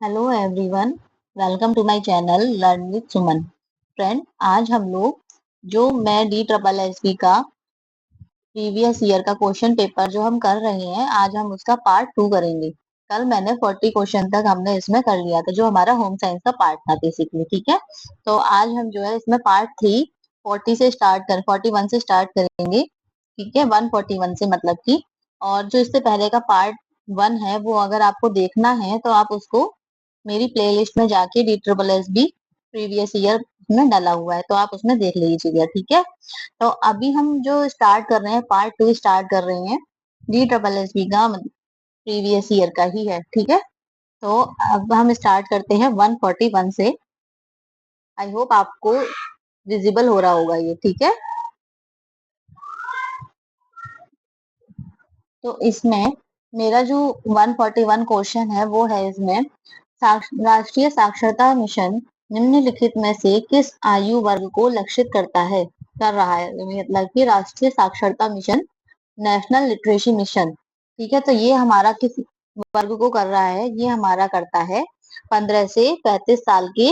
Hello everyone, welcome to my channel learn with Suman. Friend, आज हम लोग जो मैं डी ट्रिपल एस बी का प्रीवियस ईयर का क्वेश्चन पेपर जो हम कर रहे हैं, आज हम उसका पार्ट 2 करेंगे। कल मैंने 40 क्वेश्चन तक हमने इसमें कर लिया था, जो हमारा होम साइंस का पार्ट था बेसिकली। ठीक है, तो आज हम जो है इसमें पार्ट 3 41 से स्टार्ट करेंगे। ठीक है, 141 से मतलब की। और जो इससे पहले का पार्ट 1 है, वो अगर आपको देखना है तो आप उसको मेरी प्लेलिस्ट में जाके D triple S B previous year में डाला हुआ है, तो आप उसमें देख लीजिएगा। ठीक है, तो अभी हम जो स्टार्ट कर रहे हैं, पार्ट 2 स्टार्ट कर रहे हैं डी ट्रिपल एस बी का, प्रीवियस ईयर का ही है। ठीक है, तो अब हम स्टार्ट करते हैं 141 से। आई होप आपको विजिबल हो रहा होगा ये। ठीक है, तो इसमें मेरा जो 141 क्वेश्चन है वो है, इसमें राष्ट्रीय साक्षरता मिशन निम्नलिखित में से किस आयु वर्ग को लक्षित करता है, कर रहा है। मतलब कि राष्ट्रीय साक्षरता मिशन, नेशनल लिटरेसी मिशन। ठीक है, तो ये हमारा किस वर्ग को कर रहा है, ये हमारा करता है 15 से 35 साल के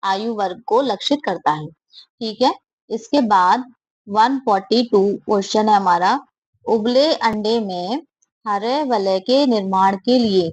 आयु वर्ग को लक्षित करता है। ठीक है, इसके बाद 142 क्वेश्चन है हमारा, उबले अंडे में हरे वलय के निर्माण के लिए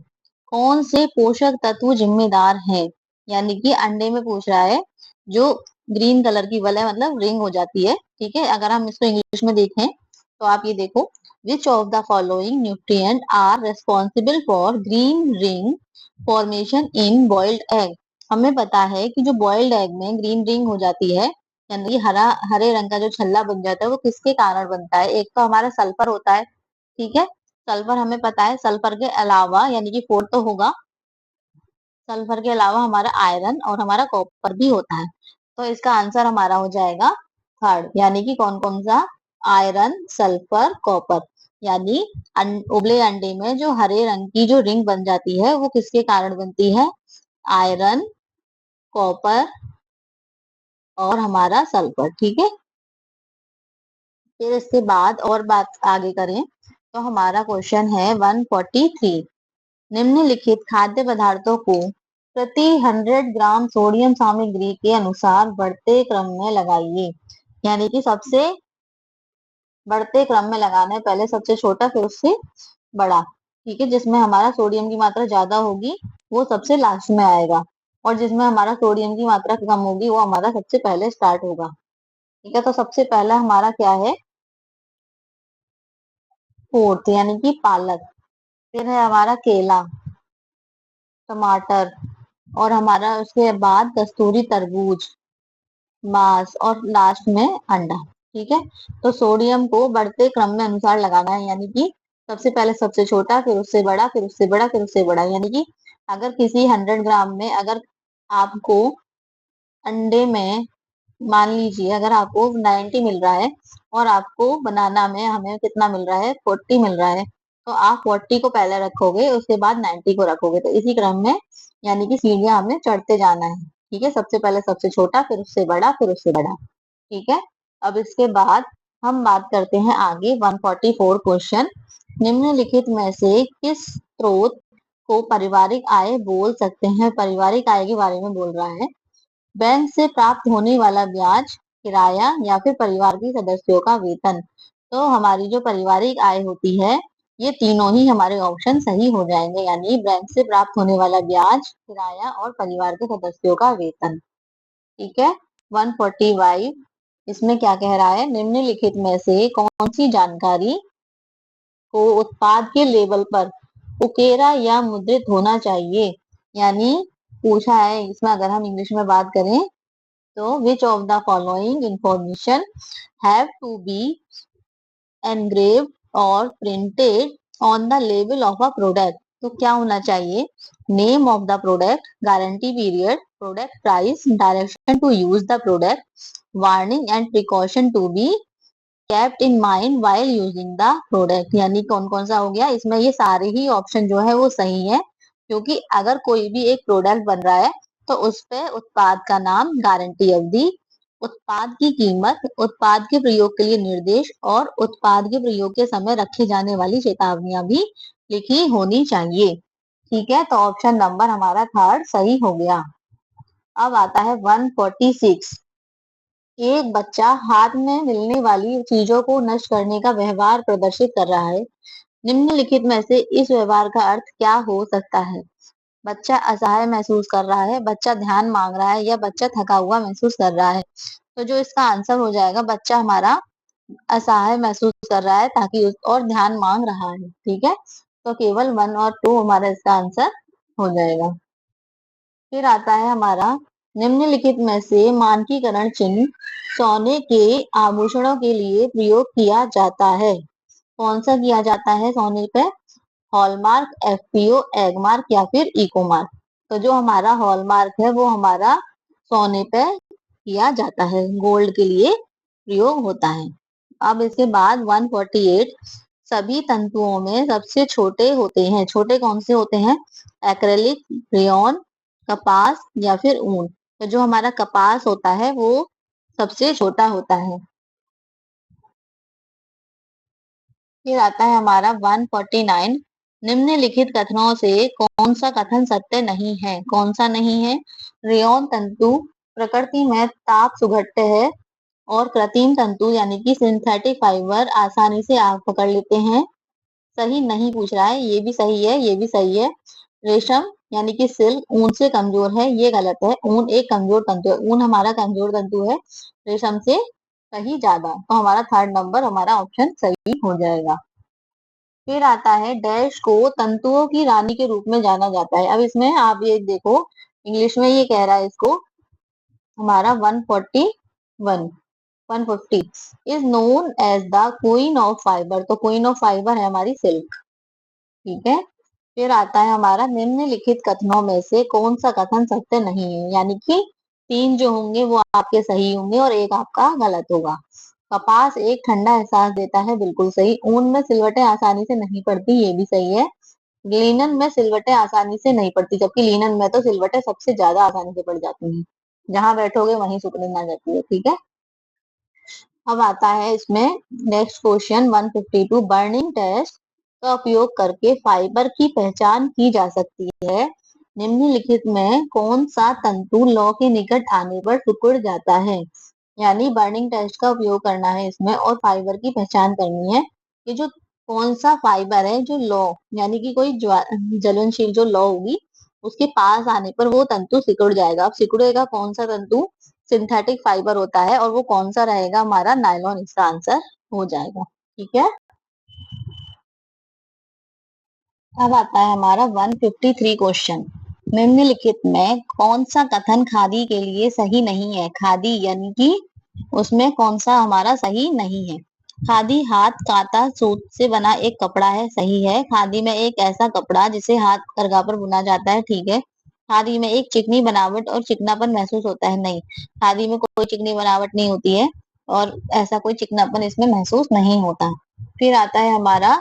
कौन से पोषक तत्व जिम्मेदार हैं। यानी कि अंडे में पूछ रहा है, जो ग्रीन कलर की वलय मतलब रिंग हो जाती है। ठीक है, अगर हम इसको इंग्लिश में देखें तो आप ये देखो, which of the following nutrient are responsible for green ring formation in boiled egg. हमें पता है कि जो बॉइल्ड एग में ग्रीन रिंग हो जाती है, यानी कि हरे रंग का जो छल्ला बन जाता है, वो किसके कारण बनता है। एक तो हमारा सल्फर होता है। ठीक है, सल्फर हमें पता है, सल्फर के अलावा यानी कि 4 तो होगा, सल्फर के अलावा हमारा आयरन और हमारा कॉपर भी होता है। तो इसका आंसर हमारा हो जाएगा थर्ड, यानी कि कौन कौन सा, आयरन, सल्फर, कॉपर। यानी उबले अंडे में जो हरे रंग की जो रिंग बन जाती है, वो किसके कारण बनती है, आयरन, कॉपर और हमारा सल्फर। ठीक है, फिर इसके बाद और बात आगे करें तो हमारा क्वेश्चन है 143, निम्नलिखित खाद्य पदार्थों को प्रति 100 ग्राम सोडियम सामग्री के अनुसार बढ़ते क्रम में लगाइए। यानी कि सबसे बढ़ते क्रम में लगाना है, पहले सबसे छोटा फिर उससे बड़ा। ठीक है, जिसमें हमारा सोडियम की मात्रा ज्यादा होगी वो सबसे लास्ट में आएगा, और जिसमें हमारा सोडियम की मात्रा कम होगी वो हमारा सबसे पहले स्टार्ट होगा। ठीक है, तो सबसे पहला हमारा क्या है, फोर्थ, यानी कि पालक। फिर है हमारा केला, टमाटर, और हमारा उसके बाद कस्तूरी तरबूज, मांस, और लास्ट में अंडा। ठीक है, तो सोडियम को बढ़ते क्रम में अनुसार लगाना है, यानी कि सबसे पहले सबसे छोटा, फिर उससे बड़ा, फिर उससे बड़ा, फिर उससे बड़ा। यानी कि अगर किसी 100 ग्राम में अगर आपको अंडे में, मान लीजिए अगर आपको 90 मिल रहा है और आपको बनाना में हमें कितना मिल रहा है, 40 मिल रहा है, तो आप 40 को पहले रखोगे, उसके बाद 90 को रखोगे। तो इसी क्रम में यानी कि सीढ़ियां हमें चढ़ते जाना है। ठीक है, सबसे पहले सबसे छोटा, फिर उससे बड़ा, फिर उससे बड़ा। ठीक है, अब इसके बाद हम बात करते हैं आगे 144 क्वेश्चन, निम्नलिखित में से किस स्रोत को पारिवारिक आय बोल सकते हैं। पारिवारिक आय के बारे में बोल रहा है, बैंक से प्राप्त होने वाला ब्याज, किराया, या फिर परिवार के सदस्यों का वेतन। तो हमारी जो पारिवारिक आय होती है, ये तीनों ही हमारे ऑप्शन सही हो जाएंगे, यानी बैंक से प्राप्त होने वाला ब्याज, किराया और परिवार के सदस्यों का वेतन। ठीक है, 145, इसमें क्या कह रहा है, निम्नलिखित में से कौन सी जानकारी को उत्पाद के लेबल पर उकेरा या मुद्रित होना चाहिए। यानी पूछा है इसमें, अगर हम इंग्लिश में बात करें तो which of the following information have to be engraved और printed on the label of a product। तो क्या होना चाहिए, name of the product, guarantee period, product price, direction to use the product, warning and precaution to be kept in mind while using the product. यानी कौन कौन सा हो गया, इसमें ये सारे ही ऑप्शन जो है वो सही है, क्योंकि अगर कोई भी एक प्रोडक्ट बन रहा है तो उस पे उत्पाद का नाम, गारंटी अवधि, उत्पाद की कीमत, उत्पाद के प्रयोग के लिए निर्देश और उत्पाद के प्रयोग के समय रखी जाने वाली चेतावनियां भी लिखी होनी चाहिए। ठीक है, तो ऑप्शन नंबर हमारा थर्ड सही हो गया। अब आता है 146। एक बच्चा हाथ में मिलने वाली चीजों को नष्ट करने का व्यवहार प्रदर्शित कर रहा है। निम्नलिखित में से इस व्यवहार का अर्थ क्या हो सकता है? बच्चा असहाय महसूस कर रहा है, बच्चा ध्यान मांग रहा है, या बच्चा थका हुआ महसूस कर रहा है। तो जो इसका आंसर हो जाएगा, बच्चा हमारा असहाय महसूस कर रहा है ताकि और ध्यान मांग रहा है। ठीक है, तो केवल 1 और 2 हमारा इसका आंसर हो जाएगा। फिर आता है हमारा निम्नलिखित में से मानकीकरण चिन्ह सोने के आभूषणों के लिए प्रयोग किया जाता है। कौन सा किया जाता है सोने पे? हॉलमार्क, एफपीओ, एगमार्क या फिर इकोमार्क। तो जो हमारा हॉलमार्क है वो हमारा सोने पे किया जाता है, गोल्ड के लिए प्रयोग होता है। अब इसके बाद 148। सभी तंतुओं में सबसे छोटे होते हैं। छोटे कौन से होते हैं? एक्रेलिक, रेयॉन, कपास या फिर ऊन। तो जो हमारा कपास होता है वो सबसे छोटा होता है। फिर आता है हमारा 149। निम्नलिखित कथनों से कौन सा कथन सत्य नहीं है? कौन सा नहीं है? रेयॉन तंतु प्रकृति में ताप सुघटते हैं और कृत्रिम तंतु यानी कि सिंथेटिक फाइबर आसानी से आग पकड़ लेते हैं। सही नहीं पूछ रहा है, ये भी सही है, ये भी सही है। रेशम यानी कि सिल्क ऊन से कमजोर है, ये गलत है। ऊन एक कमजोर तंतु है, ऊन हमारा कमजोर तंतु है, रेशम से कहीं ज्यादा। तो हमारा थर्ड नंबर हमारा ऑप्शन सही हो जाएगा। फिर आता है डैश को तंतुओं की रानी के रूप में जाना जाता है। अब इसमें आप ये देखो, इंग्लिश में ये कह रहा है इसको हमारा 141 150 is known as the queen of fibre. तो क्वीन ऑफ फाइबर है हमारी सिल्क। ठीक है, फिर आता है हमारा निम्नलिखित कथनों में से कौन सा कथन सत्य नहीं है? यानी कि 3 जो होंगे वो आपके सही होंगे और एक आपका गलत होगा। कपास एक ठंडा एहसास देता है, बिल्कुल सही। ऊन में सिलवटें आसानी से नहीं पड़ती, ये भी सही है। लिनन में सिलवटें आसानी से नहीं पड़ती, जबकि लिनन में तो सिलवटें सबसे ज्यादा आसानी से पड़ जाती हैं, जहां बैठोगे वहीं सुकड़ने ना जाती है। ठीक है, अब आता है इसमें नेक्स्ट क्वेश्चन 152। बर्निंग टेस्ट का उपयोग करके फाइबर की पहचान की जा सकती है। निम्नलिखित में कौन सा तंतु लौ के निकट आने पर सिकुड़ जाता है? यानी बर्निंग टेस्ट का उपयोग करना है इसमें और फाइबर की पहचान करनी है कि जो कौन सा फाइबर है जो लौ यानी कि कोई ज्वलनशील जो लौ होगी उसके पास आने पर वो तंतु सिकुड़ जाएगा। अब सिकुड़ेगा कौन सा तंतु? सिंथेटिक फाइबर होता है और वो कौन सा रहेगा? हमारा नायलॉन इसका आंसर हो जाएगा। ठीक है, अब आता है हमारा 153 क्वेश्चन। निम्नलिखित में कौन सा कथन खादी के लिए सही नहीं है? खादी यानी कि उसमें कौन सा हमारा सही नहीं है? खादी हाथ काता सूत से बना एक कपड़ा है, सही है। खादी में एक ऐसा कपड़ा जिसे हाथ करघा पर बुना जाता है, ठीक है। खादी में एक चिकनी बनावट और चिकनापन महसूस होता है, नहीं। खादी में कोई चिकनी बनावट नहीं होती है और ऐसा कोई चिकनापन इसमें महसूस नहीं होता। फिर आता है हमारा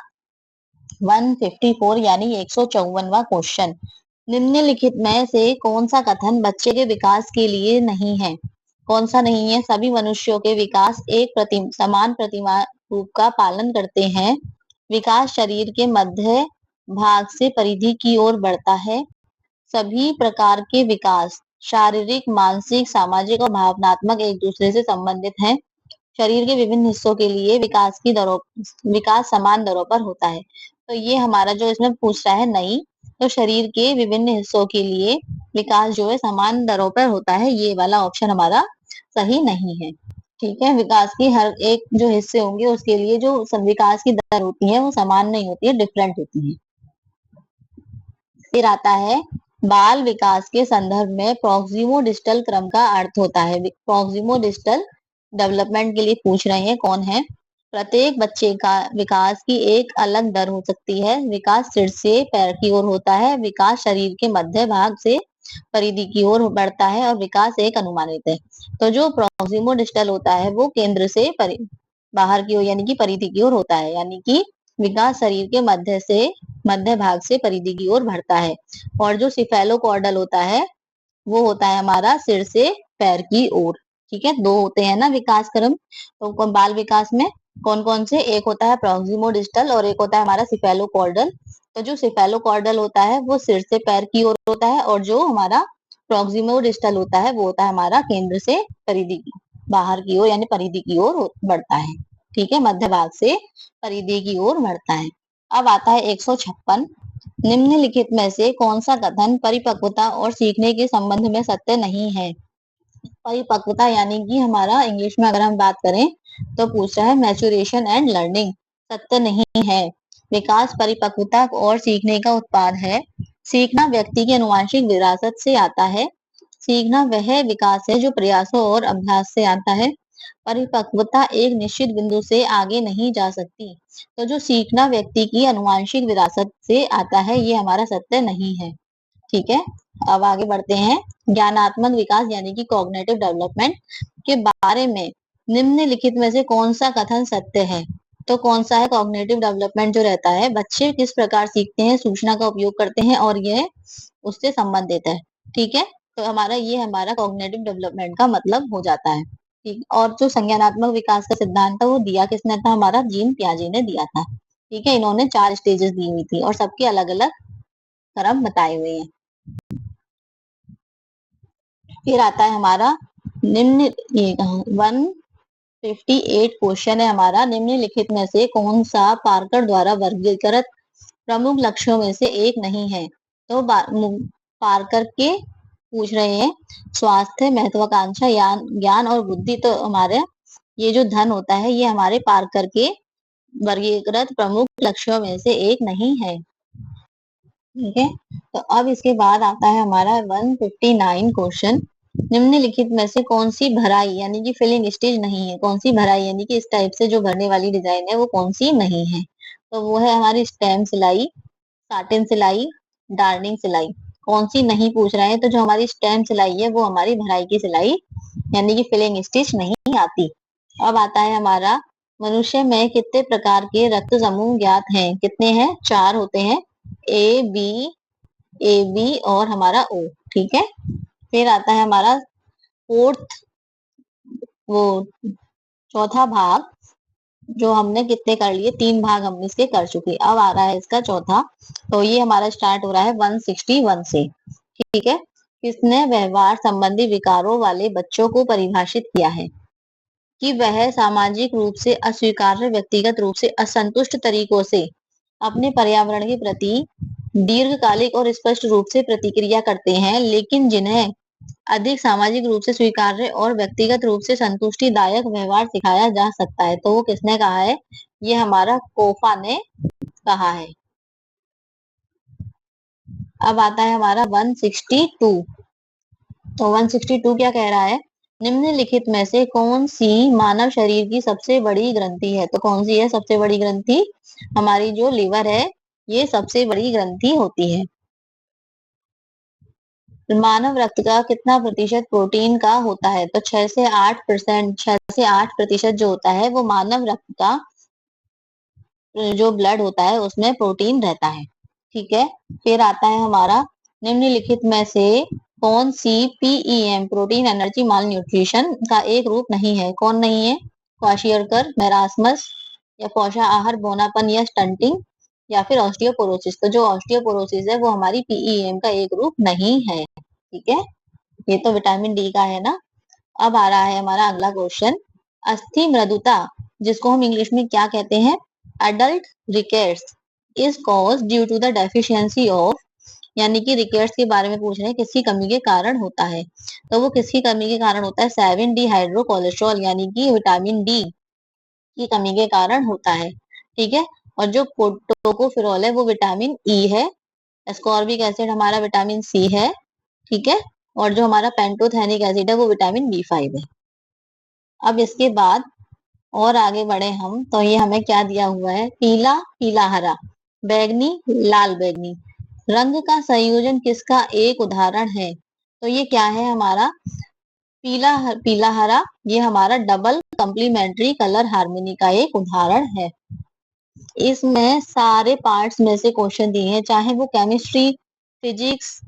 154 यानी 154वां क्वेश्चन। निम्नलिखित में से कौन सा कथन बच्चे के विकास के लिए नहीं है? कौन सा नहीं है? सभी मनुष्यों के विकास एक समान प्रतिमा रूप का पालन करते हैं। विकास शरीर के मध्य भाग से परिधि की ओर बढ़ता है। सभी प्रकार के विकास शारीरिक, मानसिक, सामाजिक और भावनात्मक एक दूसरे से संबंधित हैं। शरीर के विभिन्न हिस्सों के लिए विकास समान दरों पर होता है। तो ये हमारा जो इसमें पूछ रहा है नहीं, तो शरीर के विभिन्न हिस्सों के लिए विकास जो है समान दरों पर होता है, ये वाला ऑप्शन हमारा सही नहीं है। ठीक है, विकास की हर एक जो हिस्से होंगे उसके लिए जो विकास की दर होती है वो समान नहीं होती है, डिफरेंट होती है। फिर आता है बाल विकास के संदर्भ में प्रोक्सिमो-डिस्टल क्रम का अर्थ होता है। प्रोक्सिमो-डिस्टल डेवलपमेंट के लिए पूछ रहे हैं कौन है? प्रत्येक बच्चे का विकास की एक अलग दर हो सकती है। विकास सिर से पैर की ओर होता है, विकास शरीर के मध्य भाग से परिधि की ओर बढ़ता है और विकास एक अनुमानित है। तो जो प्रोक्सिमो-डिस्टल होता है वो केंद्र से बाहर की ओर यानी कि परिधि की ओर होता है, यानी कि विकास शरीर के मध्य भाग से परिधि की ओर बढ़ता है। और जो सिफेलोकॉर्डल होता है वो होता है हमारा सिर से पैर की ओर। ठीक है, दो होते हैं ना विकास क्रम, तो बाल विकास में कौन कौन से? एक होता है प्रोक्सिमो डिस्टल और एक होता है हमारा सिफेलोकॉर्डल। तो जो सेफेलोकॉर्डल होता है वो सिर से पैर की ओर होता है, और जो हमारा प्रॉक्सिमो डिस्टल होता है वो होता है हमारा केंद्र से परिधि की बाहर की ओर यानी परिधि की ओर बढ़ता है। ठीक है, मध्य भाग से परिधि की ओर बढ़ता है। अब आता है 156। निम्नलिखित में से कौन सा कथन परिपक्वता और सीखने के संबंध में सत्य नहीं है? परिपक्वता यानी कि हमारा इंग्लिश में अगर हम बात करें तो पूछ रहा है मैच्योरेशन एंड लर्निंग, सत्य नहीं है। विकास परिपक्वता और सीखने का उत्पाद है। सीखना व्यक्ति की अनुवांशिक विरासत से आता है। सीखना वह विकास है जो प्रयासों और अभ्यास से आता है। परिपक्वता एक निश्चित बिंदु से आगे नहीं जा सकती। तो जो सीखना व्यक्ति की अनुवांशिक विरासत से आता है ये हमारा सत्य नहीं है। ठीक है, अब आगे बढ़ते हैं। ज्ञानात्मक विकास यानी कि कॉग्निटिव डेवलपमेंट के बारे में निम्नलिखित में से कौन सा कथन सत्य है? तो कौन सा है? कॉग्निटिव डेवलपमेंट जो रहता है, बच्चे किस प्रकार सीखते हैं, सूचना का उपयोग करते हैं और यह उससे संबंधित है। ठीक है, तो हमारा ये हमारा कॉग्निटिव डेवलपमेंट का मतलब हो जाता है। ठीक, और जो संज्ञानात्मक विकास का सिद्धांत था वो दिया किसने था? हमारा जीन पियाजे ने दिया था। ठीक है, इन्होंने 4 स्टेजेस दी हुई थी और सबके अलग अलग क्रम बताए हुए हैं। फिर आता है हमारा निम्न, ये 158 क्वेश्चन है हमारा। निम्नलिखित में से कौन सा पार्कर द्वारा वर्गीकृत प्रमुख लक्ष्यों में से एक नहीं है? तो पार्कर के पूछ रहे हैं स्वास्थ्य, महत्वाकांक्षा, ज्ञान और बुद्धि। तो हमारे ये जो धन होता है ये हमारे पार्कर के वर्गीकृत प्रमुख लक्ष्यों में से एक नहीं है। ठीक है, तो अब इसके बाद आता है हमारा 159 क्वेश्चन। निम्नलिखित में से कौन सी भराई यानी कि फिलिंग स्टेज नहीं है? कौन सी भराई यानी कि इस टाइप से जो भरने वाली डिजाइन है वो कौन सी नहीं है? तो वो है हमारी स्टेम सिलाई, साटिन सिलाई, डार्निंग सिलाई। कौन सी नहीं पूछ रहे हैं? तो जो हमारी स्टेम सिलाई है वो हमारी भराई की सिलाई यानी कि फिलिंग स्टिच नहीं आती। अब आता है हमारा मनुष्य में कितने प्रकार के रक्त समूह ज्ञात हैं? कितने हैं? 4 होते हैं, ए बी और हमारा ओ। ठीक है, फिर आता है हमारा फोर्थ, वो चौथा भाग, जो हमने कितने कर लिए? 3 भाग हम इसके कर चुके। अब आ रहा है इसका चौथा, तो ये हमारा स्टार्ट हो रहा है 161 से। ठीक है, किसने व्यवहार संबंधी विकारों वाले बच्चों को परिभाषित किया है? कि वह सामाजिक रूप से अस्वीकार्य, व्यक्तिगत रूप से असंतुष्ट तरीकों से अपने पर्यावरण के प्रति दीर्घकालिक और स्पष्ट रूप से प्रतिक्रिया करते हैं, लेकिन जिन्हें अधिक सामाजिक रूप से स्वीकार्य और व्यक्तिगत रूप से संतुष्टिदायक व्यवहार सिखाया जा सकता है। तो वो किसने कहा है? ये हमारा कोफा ने कहा है। अब आता है हमारा 162। तो 162 क्या कह रहा है? निम्नलिखित में से कौन सी मानव शरीर की सबसे बड़ी ग्रंथि है? तो कौन सी है सबसे बड़ी ग्रंथि? हमारी जो लिवर है ये सबसे बड़ी ग्रंथि होती है। मानव रक्त का कितना प्रतिशत प्रोटीन का होता है? तो 6 से 8% जो होता है वो मानव रक्त का जो ब्लड होता है उसमें प्रोटीन रहता है। ठीक है, फिर आता है हमारा निम्नलिखित में से कौन सी पीईएम प्रोटीन एनर्जी माल न्यूट्रिशन का एक रूप नहीं है? कौन नहीं है? क्वाशियरकर, मेरास्मस या पोषाहार बोनापन या स्टंटिंग या फिर ऑस्टियोपोरोसिस। तो जो ऑस्टियोपोरोसिस है वो हमारी पीईएम का एक रूप नहीं है। ठीक है, ये तो विटामिन डी का है ना। अब आ रहा है हमारा अगला क्वेश्चन, अस्थि मृदुता जिसको हम इंग्लिश में क्या कहते हैं? Adult rickets is cause due to the deficiency of, यानी कि रिकेट्स के बारे में पूछ रहे हैं किसकी कमी के कारण होता है? तो वो किसकी कमी के कारण होता है? 7 डी हाइड्रो कोलेस्ट्रॉल यानी कि विटामिन डी की कमी के कारण होता है। ठीक है, और जो टोकोफेरोल है वो विटामिन ई है। एस्कॉर्बिक एसिड हमारा विटामिन सी है। ठीक है, और जो हमारा पेंटोथेनिक एसिड है वो विटामिन बी5 है। अब इसके बाद और आगे बढ़े हम, तो ये हमें क्या दिया हुआ है? पीला पीला हरा, बैगनी लाल बैगनी रंग का संयोजन किसका एक उदाहरण है? तो ये क्या है हमारा? पीला हरा ये हमारा डबल कंप्लीमेंट्री कलर हार्मोनी का एक उदाहरण है। इसमें सारे पार्ट्स में से क्वेश्चन दिए हैं, चाहे वो केमिस्ट्री, फिजिक्स,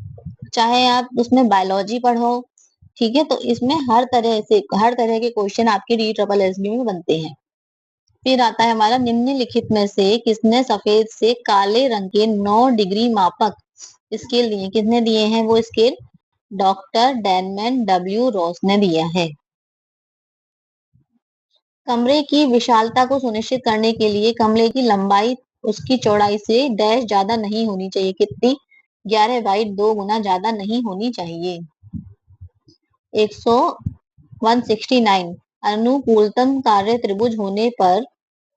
चाहे आप उसमें बायोलॉजी पढ़ो। ठीक है, तो इसमें हर तरह के क्वेश्चन आपके डी ट्रिपल एस बी में बनते हैं। फिर आता है हमारा निम्नलिखित में से किसने सफेद से काले रंग के 9 डिग्री मापक स्केल दिए, किसने दिए हैं वो स्केल? डॉक्टर डैनमैन डब्ल्यू रॉस ने दिया है। कमरे की विशालता को सुनिश्चित करने के लिए कमरे की लंबाई उसकी चौड़ाई से डैश ज्यादा नहीं होनी चाहिए, कितनी? 11/2 गुना ज्यादा नहीं होनी चाहिए। 169 अनुकूलतम कार्य त्रिभुज होने पर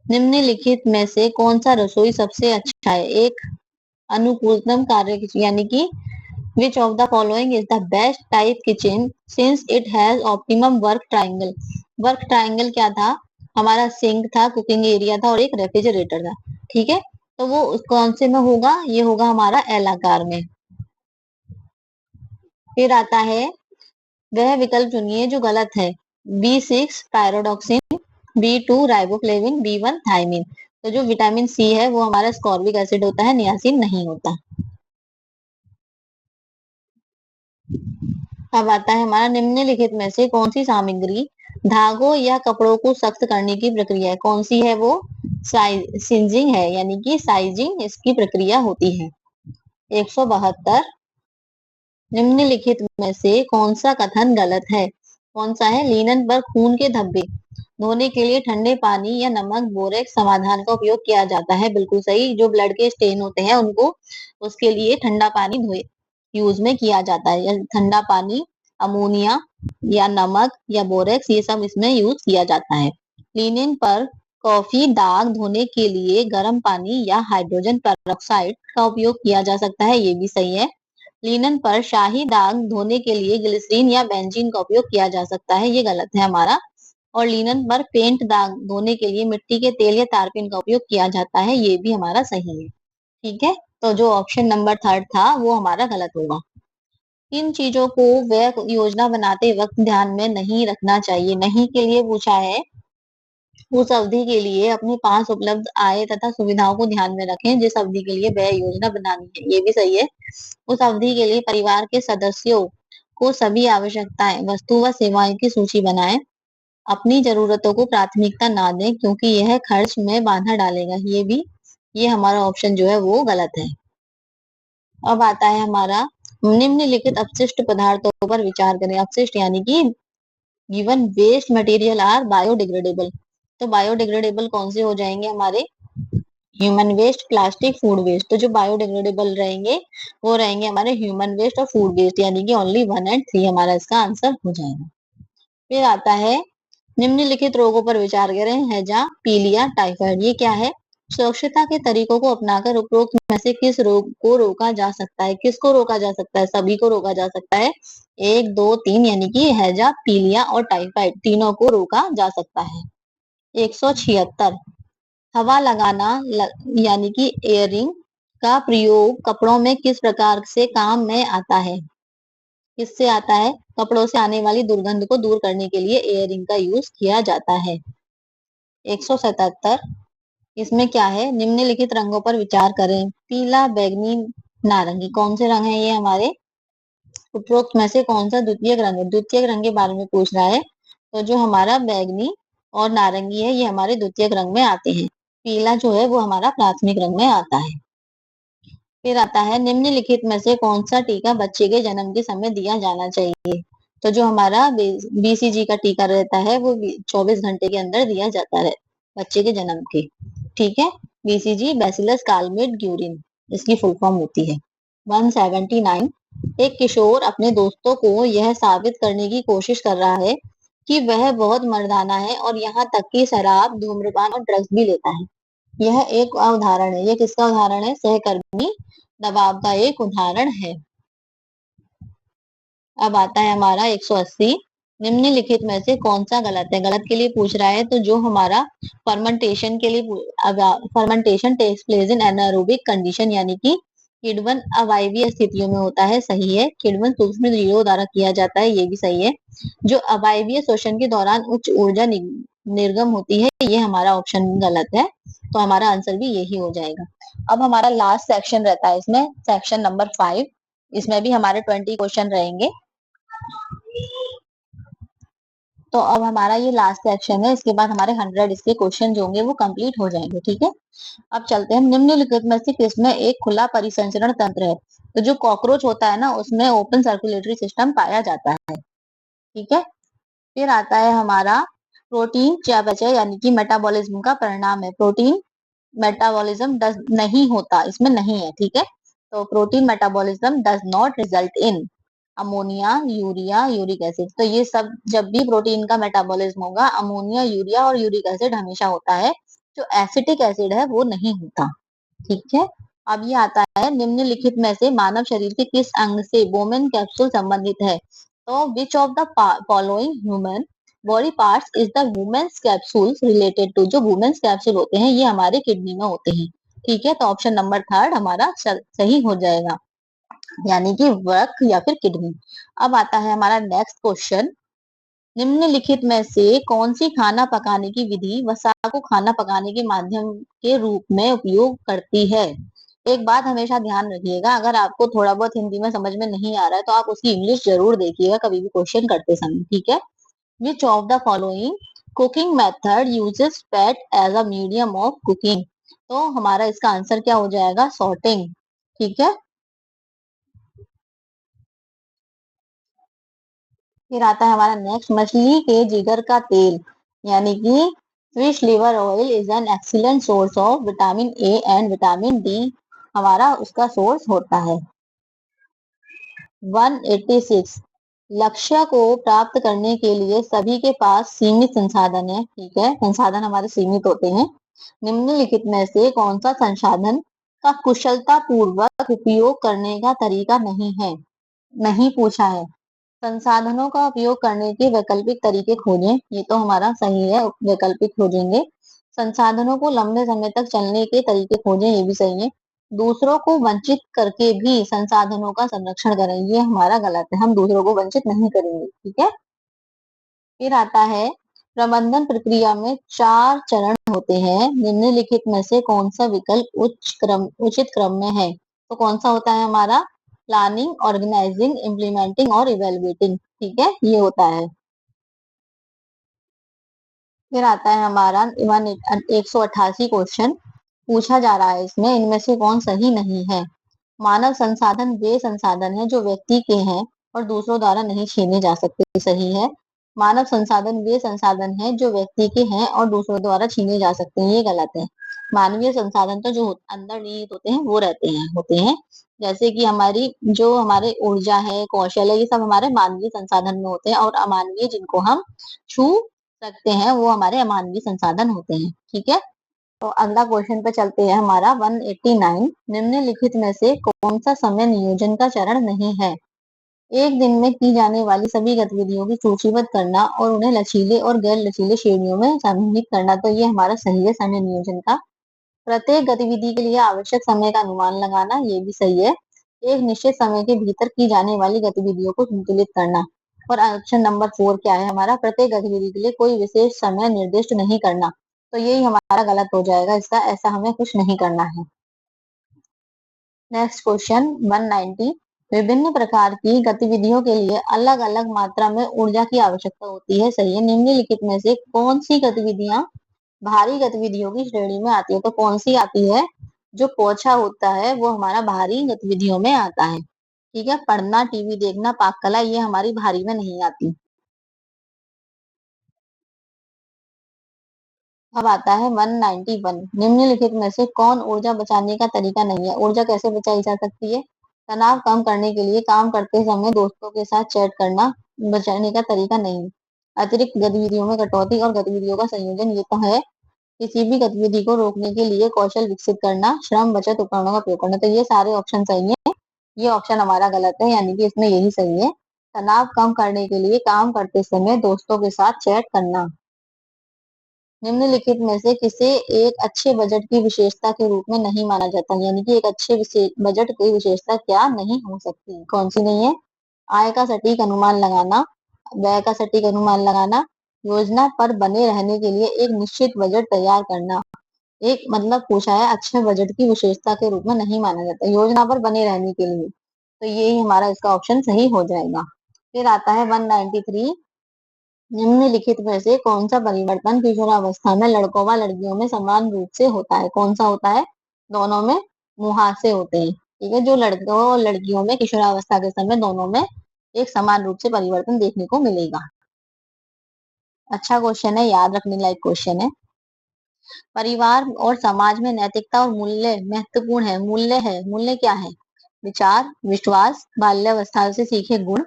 निम्नलिखित में से कौन सा रसोई सबसे अच्छा है? एक, अनुकूलतम कार्य यानी कि विच of the following is the best type kitchen since it has optimum work triangle. Work triangle क्या था? हमारा सिंक था, कुकिंग एरिया था और एक रेफ्रिजरेटर था। ठीक है, तो वो कौन से में होगा? ये होगा हमारा एल आकार में। फिर आता है वह विकल्प चुनिए जो गलत है। B6 pyridoxine, B2 riboflavin, B1 thiamine. तो जो विटामिन सी है वो हमारा स्कॉर्बिक एसिड होता है, नियासिन नहीं होता। अब आता है हमारा निम्नलिखित में से कौन सी सामग्री धागों या कपड़ों को सख्त करने की प्रक्रिया है? कौन सी है वो? सिंजिंग है, यानी कि साइजिंग इसकी प्रक्रिया होती है। 172 निम्नलिखित में से कौन सा कथन गलत है? कौन सा है? लिनन पर खून के धब्बे धोने के लिए ठंडे पानी या नमक बोरेक्स समाधान का उपयोग किया जाता है, बिल्कुल सही। जो ब्लड के स्टेन होते हैं उनको उसके लिए ठंडा पानी धोए यूज में किया जाता है, या ठंडा पानी, अमोनिया या नमक या बोरेक्स, ये सब इसमें यूज किया जाता है। लिनन पर कॉफी दाग धोने के लिए गर्म पानी या हाइड्रोजन पेरोक्साइड का उपयोग किया जा सकता है, ये भी सही है। लिनन पर शाही दाग धोने के लिए ग्लिसरीन या बेंजीन का उपयोग किया जा सकता है, ये गलत है हमारा। और लिनन पर पेंट दाग धोने के लिए मिट्टी के तेल या तारपीन का उपयोग किया जाता है, ये भी हमारा सही है। ठीक है, तो जो ऑप्शन नंबर 3 था वो हमारा गलत होगा। इन चीजों को व्यय योजना बनाते वक्त ध्यान में नहीं रखना चाहिए। नहीं के लिए पूछा है, उस अवधि के लिए अपने पास उपलब्ध आय तथा सुविधाओं को ध्यान में रखें जिस अवधि के लिए व्यय योजना बनानी है, ये भी सही है। उस अवधि के लिए परिवार के सदस्यों को सभी आवश्यकताएं वस्तु व सेवाएं की सूची बनाएं। अपनी जरूरतों को प्राथमिकता ना दें क्योंकि यह खर्च में बाधा डालेगा, ये हमारा ऑप्शन जो है वो गलत है। अब आता है हमारा निम्नलिखित अपशिष्ट पदार्थों पर विचार करें। अपशिष्ट यानी कि given waste material are biodegradable. तो बायोडिग्रेडेबल कौन से हो जाएंगे हमारे? Human waste, plastic, food waste. तो जो बायोडिग्रेडेबल रहेंगे वो रहेंगे हमारे ह्यूमन वेस्ट और फूड वेस्ट, यानी कि ओनली 1 और 3 हमारा इसका आंसर हो जाएगा। फिर आता है निम्नलिखित रोगों पर विचार करें। हैजा, पीलिया, टाइफाइड, ये क्या है? सुरक्षता के तरीकों को अपनाकर उपरोक्त में से किस रोग को रोका जा सकता है? किसको रोका जा सकता है? सभी को रोका जा सकता है। 1, 2, 3, यानी कि हैजा, पीलिया और टाइफाइड तीनों को रोका जा सकता है। 176 हवा लगाना यानी कि एयरिंग का प्रयोग कपड़ों में किस प्रकार से काम में आता है? किससे आता है? कपड़ों से आने वाली दुर्गंध को दूर करने के लिए एयरिंग का यूज किया जाता है। 177 इसमें क्या है? निम्नलिखित रंगों पर विचार करें। पीला, बैगनी, नारंगी, कौन से रंग है ये हमारे? उपरोक्त में से कौन सा द्वितीयक रंग है? द्वितीयक रंग के बारे में पूछ रहा है, तो जो हमारा बैगनी और नारंगी है ये हमारे द्वितीयक रंग में आते हैं। पीला जो है वो हमारा प्राथमिक रंग में आता है। फिर आता है निम्नलिखित में से कौन सा टीका बच्चे के जन्म के समय दिया जाना चाहिए? तो जो हमारा BCG का टीका रहता है वो 24 घंटे के अंदर दिया जाता है बच्चे के जन्म के। ठीक है, BCG बैसिलस कालमेट ग्यूरिन इसकी फुल फॉर्म होती है। 179 एक किशोर अपने दोस्तों को यह साबित करने की कोशिश कर रहा है कि वह बहुत मर्दाना है और यहाँ तक कि शराब, धूम्रपान और ड्रग्स भी लेता है। यह एक उदाहरण है। यह किसका उदाहरण है? सहकर्मी दबाव का एक उदाहरण है। अब आता है हमारा 180 निम्नलिखित में से कौन सा गलत है? गलत के लिए पूछ रहा है, तो जो हमारा फर्मेंटेशन के लिए fermentation takes place in anaerobic condition यानी कि किण्वन अवायवीय स्थितियों में होता है, सही है। किण्वन सूक्ष्म जीवों द्वारा किया जाता है, ये भी सही है। जो अवायवीय श्वसन के दौरान उच्च ऊर्जा निर्गम होती है, ये हमारा ऑप्शन गलत है, तो हमारा आंसर भी यही हो जाएगा। अब हमारा लास्ट सेक्शन रहता है इसमें, सेक्शन नंबर 5। इसमें भी हमारे 20 क्वेश्चन रहेंगे। तो अब हमारा ये लास्ट सेक्शन है, इसके बाद हमारे 100 इसके क्वेश्चन जो होंगे वो कंप्लीट हो जाएंगे। ठीक है, अब चलते हैं। निम्नलिखित में से किसमें एक खुला परिसंचरण तंत्र है? तो जो कॉकरोच होता है ना, उसमें ओपन सर्कुलेटरी सिस्टम पाया जाता है। ठीक है, फिर आता है हमारा प्रोटीन चयापचय यानी कि मेटाबॉलिज्म का परिणाम है। प्रोटीन मेटाबॉलिज्म डज नहीं होता, इसमें नहीं है। ठीक है, तो protein metabolism does not result in ammonia, urea, uric acid. तो ये सब जब भी प्रोटीन का मेटाबॉलिज्म होगा, अमोनिया, यूरिया और यूरिक एसिड हमेशा होता है। जो एसिटिक एसिड है वो नहीं होता। ठीक है, अब ये आता है निम्नलिखित में से मानव शरीर के किस अंग से बोमेन कैप्सूल संबंधित है? तो which of the following human body parts is the women's capsule related to? जो वुमेन्स कैप्सूल होते हैं ये हमारे किडनी में होते हैं। ठीक है, तो ऑप्शन नंबर थर्ड हमारा सही हो जाएगा, यानी कि वृक्क या फिर किडनी। अब आता है हमारा नेक्स्ट क्वेश्चन। निम्नलिखित में से कौन सी खाना पकाने की विधि वसा को खाना पकाने के माध्यम के रूप में उपयोग करती है? एक बात हमेशा ध्यान रखिएगा, अगर आपको थोड़ा बहुत हिंदी में समझ में नहीं आ रहा है तो आप उसकी इंग्लिश जरूर देखिएगा कभी भी क्वेश्चन करते समय। ठीक है, which of the following cooking method uses fat as a medium of cooking? तो हमारा इसका आंसर क्या हो जाएगा? सॉर्टिंग। ठीक है, फिर आता है हमारा नेक्स्ट, मछली के जिगर का तेल यानी कि fish liver oil is an excellent source of vitamin A and vitamin D. हमारा उसका सोर्स होता है। 186, लक्ष्य को प्राप्त करने के लिए सभी के पास सीमित संसाधन है। ठीक है, संसाधन हमारे सीमित होते हैं। निम्नलिखित में से कौन सा संसाधन का कुशलता पूर्वक उपयोग करने का तरीका नहीं है? नहीं पूछा है। संसाधनों का उपयोग करने के वैकल्पिक तरीके खोजें, ये तो हमारा सही है, वैकल्पिक खोजेंगे। संसाधनों को लंबे समय तक चलने के तरीके खोजें, ये भी सही है। दूसरों को वंचित करके भी संसाधनों का संरक्षण करें, ये हमारा गलत है, हम दूसरों को वंचित नहीं करेंगे। ठीक है, फिर आता है प्रबंधन प्रक्रिया में 4 चरण होते हैं, निम्नलिखित में से कौन सा विकल्प उचित क्रम में है? तो कौन सा होता है हमारा? प्लानिंग, ऑर्गेनाइजिंग, इम्प्लीमेंटिंग और इवेलुएटिंग। ठीक है, ये होता है। फिर आता है हमारा 188 क्वेश्चन, पूछा जा रहा है इसमें इनमें से कौन सही नहीं है? मानव संसाधन वे संसाधन है जो व्यक्ति के हैं और दूसरों द्वारा नहीं छीने जा सकते, सही है। मानव संसाधन वे संसाधन है जो व्यक्ति के हैं और दूसरों द्वारा छीने जा सकते हैं, ये गलत है। मानवीय संसाधन तो जो अंदर निहित होते हैं वो रहते हैं, होते हैं। जैसे कि हमारी जो हमारे ऊर्जा है, कौशल है, ये सब हमारे मानवीय संसाधन में होते हैं, और अमानवीय जिनको हम छू सकते हैं वो हमारे अमानवीय संसाधन होते हैं। ठीक है, तो अगला क्वेश्चन पे चलते हैं हमारा 189, निम्नलिखित में से कौन सा समय नियोजन का चरण नहीं है? एक दिन में की जाने वाली सभी गतिविधियों की सूचीबद्ध करना और उन्हें लचीले और गैर लचीले श्रेणियों में समूहित करना, तो ये हमारा सही है समय नियोजन का। प्रत्येक गतिविधि के लिए आवश्यक समय का अनुमान लगाना, ये भी सही है। एक निश्चित समय के भीतर की जाने वाली गतिविधियों को संतुलित करना। और ऑप्शन नंबर 4 क्या है हमारा? प्रत्येक गतिविधि के लिए कोई विशेष समय निर्दिष्ट नहीं करना, तो यही हमारा गलत हो जाएगा, इसका ऐसा हमें कुछ नहीं करना है। नेक्स्ट क्वेश्चन 190, विभिन्न प्रकार की गतिविधियों के लिए अलग अलग मात्रा में ऊर्जा की आवश्यकता होती है, सही है। निम्नलिखित में से कौन सी गतिविधियां भारी गतिविधियों की श्रेणी में आती है? तो कौन सी आती है? जो पोछा होता है वो हमारा भारी गतिविधियों में आता है। ठीक है, पढ़ना, टीवी देखना, पाक कला, ये हमारी भारी में नहीं आती। अब आता है 191, निम्नलिखित में से कौन ऊर्जा बचाने का तरीका नहीं है? ऊर्जा कैसे बचाई जा सकती है? तनाव कम करने के लिए काम करते समय दोस्तों के साथ चैट करना बचाने का तरीका नहीं। अतिरिक्त गतिविधियों में कटौती और गतिविधियों का संयोजन, ये तो है। किसी भी गतिविधि को रोकने के लिए कौशल विकसित करना, श्रम बचत उपकरणों का प्रयोग करना, तो ये सारे ऑप्शन सही है। ये ऑप्शन हमारा गलत है, यानी कि इसमें यही सही है। तनाव कम करने के लिए काम करते समय दोस्तों के साथ चैट करना। निम्नलिखित में से किसे एक अच्छे बजट की विशेषता के रूप में नहीं माना जाता, यानी कि एक अच्छे बजट की विशेषता क्या नहीं हो सकती? कौन सी नहीं है? आय का सटीक अनुमान लगाना, व्यय का सटीक अनुमान लगाना, योजना पर बने रहने के लिए एक निश्चित बजट तैयार करना। एक मतलब पूछा है अच्छे बजट की विशेषता के रूप में नहीं माना जाता, योजना पर बने रहने के लिए, तो यही हमारा इसका ऑप्शन सही हो जाएगा। फिर आता है 193, निम्नलिखित में से कौन सा परिवर्तन किशोरावस्था में लड़कों व लड़कियों में समान रूप से होता है? कौन सा होता है? दोनों में मुहासे होते हैं। ठीक है, जो लड़कों और लड़कियों में किशोरावस्था के समय दोनों में एक समान रूप से परिवर्तन देखने को मिलेगा। अच्छा क्वेश्चन है, याद रखने लायक क्वेश्चन है। परिवार और समाज में नैतिकता और मूल्य महत्वपूर्ण है। मूल्य क्या है? विचार, विश्वास, बाल्यावस्था से सीखे गुण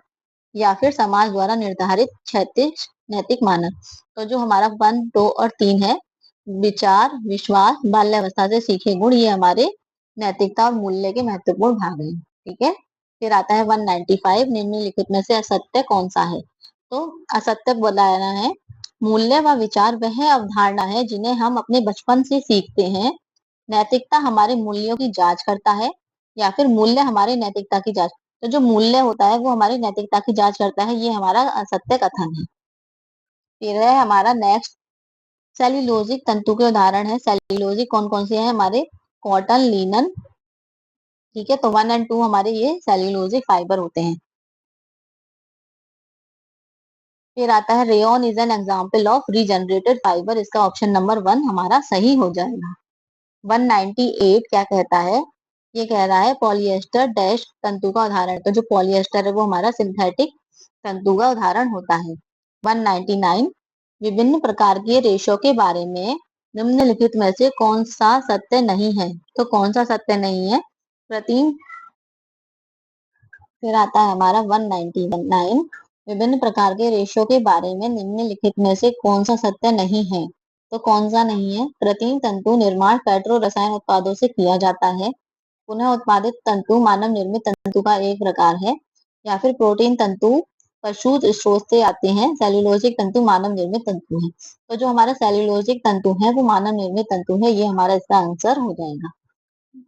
या फिर समाज द्वारा निर्धारित क्षैतिज नैतिक मानक। तो जो हमारा 1, 2 और 3 है, विचार, विश्वास, बाल्यावस्था से सीखे गुण, ये हमारे नैतिकता और मूल्य के महत्वपूर्ण भाग हैं। ठीक है, फिर आता है 195, निम्नलिखित में से असत्य कौन सा है? तो असत्य बताना है, मूल्य व विचार वह अवधारणा है जिन्हें हम अपने बचपन से सीखते हैं। नैतिकता हमारे मूल्यों की जांच करता है या फिर मूल्य हमारे नैतिकता की जांच। तो जो मूल्य होता है वो हमारी नैतिकता की जांच करता है, ये हमारा असत्य कथन है। फिर है हमारा नेक्स्ट, सेल्यूलोजिक तंतु के उदाहरण है। सेल्यूलोजिक कौन कौन से हैं हमारे? Cotton, linen. ठीक है, तो 1 और 2 हमारे ये सेल्यूलोजिक फाइबर होते हैं। फिर आता है rayon is an example of regenerated fibre. इसका ऑप्शन नंबर 1 हमारा सही हो जाएगा। 198 क्या कहता है? ये कह रहा है पॉलिएस्टर डैश तंतु का उदाहरण। तो जो पॉलिएस्टर है वो हमारा सिंथेटिक तंतु का उदाहरण होता है। 199, विभिन्न प्रकार के रेशों के बारे में निम्नलिखित में से कौन सा सत्य नहीं है? तो कौन सा सत्य नहीं है? कृत्रिम। फिर आता है हमारा 199, विभिन्न प्रकार के रेशों के बारे में निम्नलिखित में से कौन सा सत्य नहीं है? तो कौन सा नहीं है? कृत्रिम तंतु निर्माण पेट्रो रसायन उत्पादों से किया जाता है। पुनः उत्पादित तंतु मानव निर्मित तंतु का एक प्रकार है। या फिर प्रोटीन तंतु पशु स्रोत से आते हैं। सेल्यूलोजिक तंतु मानव निर्मित तंतु है। तो जो हमारा सेल्यूलोजिक तंतु है वो मानव निर्मित तंतु है, ये हमारा इसका आंसर हो जाएगा।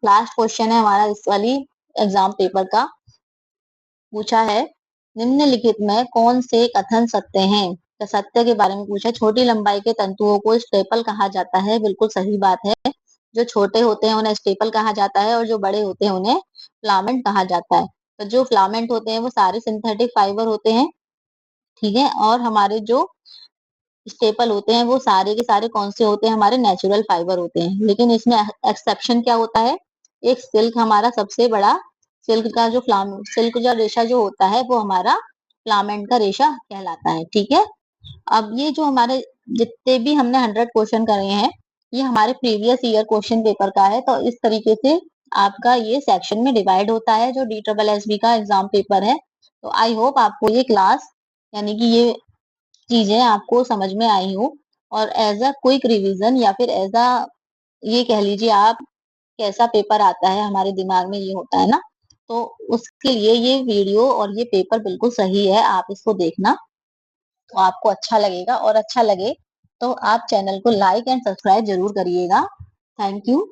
लास्ट क्वेश्चन है हमारा इस वाली एग्जाम पेपर का, पूछा है निम्नलिखित में कौन से कथन सत्य हैं? तो सत्य के बारे में पूछा है। छोटी लंबाई के तंतुओं को स्टेपल कहा जाता है। बिल्कुल सही बात है। जो छोटे होते हैं उन्हें स्टेपल कहा जाता है और जो बड़े होते हैं उन्हें फिलामेंट कहा जाता है। तो जो फिलामेंट होते हैं वो सारे सिंथेटिक फाइबर होते हैं। ठीक है, और हमारे जो स्टेपल होते हैं वो सारे के सारे कौन से होते हैं? हमारे नेचुरल फाइबर होते हैं। लेकिन इसमें एक्सेप्शन क्या होता है? एक सिल्क हमारा सबसे बड़ा, सिल्क का जो सिल्क का रेशा जो होता है वो हमारा फिलामेंट का रेशा कहलाता है। ठीक है, अब ये जो हमारे जितने भी हमने 100 क्वेश्चन करे हैं, ये हमारे प्रीवियस ईयर क्वेश्चन पेपर का है। तो इस तरीके से आपका ये सेक्शन में डिवाइड होता है जो DSSB का एग्जाम पेपर है। तो आई होप आपको ये क्लास यानी कि ये चीजें आपको समझ में आई हो, और एज अ क्विक रिवीजन या फिर एज अ, ये कह लीजिए आप, कैसा पेपर आता है हमारे दिमाग में ये होता है ना, तो उसके लिए ये वीडियो और ये पेपर बिल्कुल सही है। आप इसको देखना तो आपको अच्छा लगेगा, और अच्छा लगे तो आप चैनल को लाइक एंड सब्सक्राइब जरूर करिएगा। Thank you.